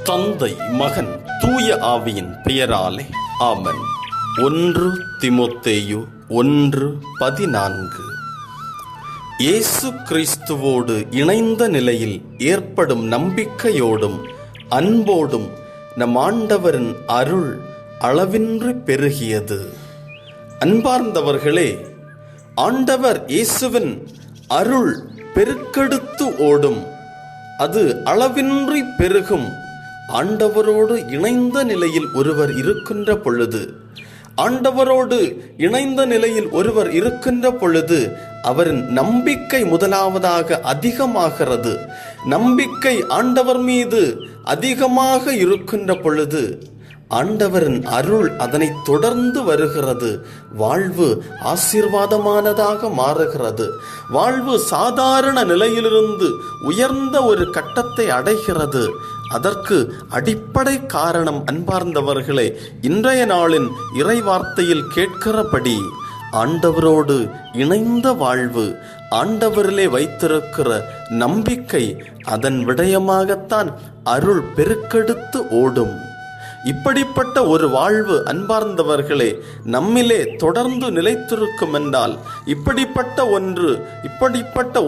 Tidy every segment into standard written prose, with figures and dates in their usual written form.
தந்தை, மகன், தூய ஆவியின் பெயராலே ஆமென். 1 தீமோத்தேயு 1:14. இயேசு கிறிஸ்துவோடு இணைந்த நிலையில் ஏற்படும் நம்பிக்கையோடும் அன்போடும் நம் ஆண்டவரின் அருள் அளவின்றி பெருகியது. அன்பார்ந்தவர்களே, ஆண்டவர் இயேசுவின் அருள் பெருக்கெடுத்து ஓடும், அது அளவின்றி பெருகும். ஆண்டவரோடு இணைந்த நிலையில் ஒருவர் இருக்கின்ற பொழுது, ஆண்டவரோடு இணைந்த நிலையில் ஒருவர் இருக்கின்ற பொழுது அவரின் நம்பிக்கை முதலாவதாக அதிகமாகிறது. நம்பிக்கை ஆண்டவர் மீது அதிகமாக இருக்கின்ற பொழுது ஆண்டவரின் அருள் அதனை தொடர்ந்து வருகிறது. வாழ்வு ஆசீர்வாதமானதாக மாறுகிறது. வாழ்வு சாதாரண நிலையிலிருந்து உயர்ந்த ஒரு கட்டத்தை அடைகிறது. அதற்கு அடிப்படை காரணம், அன்பார்ந்தவர்களே, இன்றைய நாளின் இறைவார்த்தையில் கேட்கிறபடி ஆண்டவரோடு இணைந்த வாழ்வு, ஆண்டவரிலே வைத்திருக்கிற நம்பிக்கை, அதன் விடயமாகத்தான் அருள் பெருக்கெடுத்து ஓடும். இப்படிப்பட்ட ஒரு வாழ்வு, அன்பார்ந்தவர்களே, நம்மிலே தொடர்ந்து நிலைத்திருக்கும் என்றால், இப்படிப்பட்ட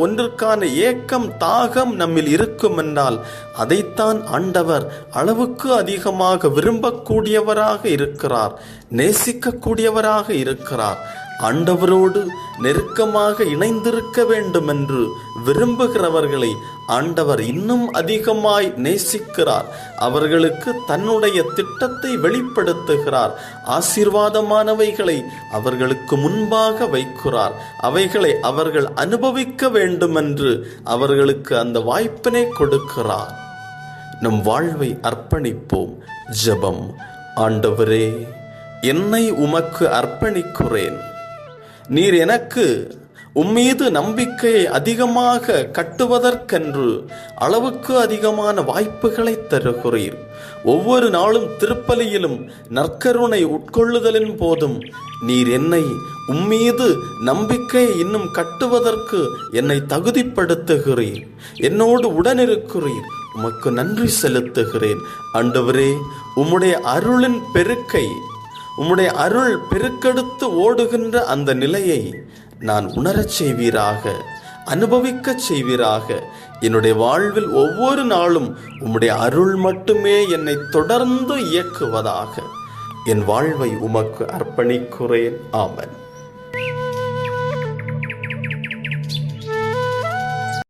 ஒன்றுக்கான ஏக்கம், தாகம் நம்மில் இருக்கும் என்றால், அதைத்தான் ஆண்டவர் அளவுக்கு அதிகமாக விரும்பக்கூடியவராக இருக்கிறார், நேசிக்கக்கூடியவராக இருக்கிறார். ஆண்டவரோடு நெருக்கமாக இணைந்திருக்க வேண்டும் என்று விரும்புகிறவர்களை ஆண்டவர் இன்னும் அதிகமாய் நேசிக்கிறார். அவர்களுக்கு தன்னுடைய திட்டத்தை வெளிப்படுத்துகிறார். ஆசீர்வாதமானவைகளை அவர்களுக்கு முன்பாக வைக்கிறார். அவைகளை அவர்கள் அனுபவிக்க வேண்டும் என்று அவர்களுக்கு அந்த வாய்ப்பினை கொடுக்கிறார். நம் வாழ்வை அர்ப்பணிப்போம். ஜெபம். ஆண்டவரே, என்னை உமக்கு அர்ப்பணிக்கிறேன். நீர் எனக்கு உம்மீது நம்பிக்கையை அதிகமாக கட்டுவதற்கென்று அளவுக்கு அதிகமான வாய்ப்புகளை தருகிறீர். ஒவ்வொரு நாளும் திருப்பலியிலும் நற்கருணை உட்கொள்ளுதலின் போதும் நீர் என்னை உம்மீது நம்பிக்கையை இன்னும் கட்டுவதற்கு என்னை தகுதிப்படுத்துகிறீர். என்னோடு உடனிருக்கிறீர். உமக்கு நன்றி செலுத்துகிறேன். ஆண்டவரே, உம்முடைய அருளின் பெருக்கை, உம்முடைய அருள் பெருக்கெடுத்து ஓடுகின்ற அந்த நிலையை நான் உணரச் செய்வீராக, அனுபவிக்கச் செய்வீராக. என்னுடைய வாழ்வில் ஒவ்வொரு நாளும் உம்முடைய அருள் மட்டுமே என்னை தொடர்ந்து இயக்குவதாக. என் வாழ்வை உமக்கு அர்ப்பணிக்கிறேன். ஆமென்.